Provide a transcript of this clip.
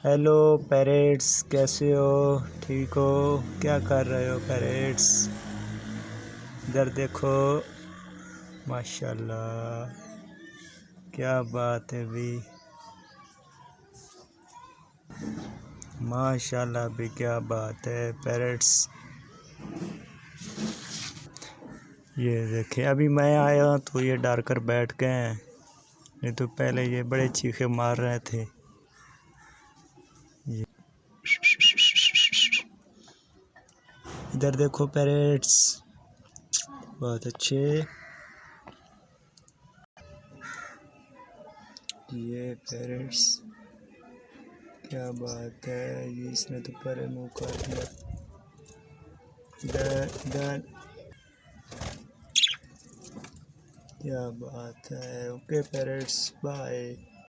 Hello parrots, कैसे हो? ठीक हो? क्या कर रहे हो पैरेट्स? इधर देखो, माशाल्लाह, क्या बात है भी, माशाल्लाह भी, क्या बात है पैरेट्स। ये देखे, अभी मैं आया तो ये डर कर बैठ गए हैं, नहीं तो पहले ये बड़े चीखे मार रहे थे। इधर देखो पैरेट्स, बहुत अच्छे। ये पैरेट्स, क्या बात है, ये इसने तो परे मुँह काट दिया। इधर क्या बात है। Okay parents, bye.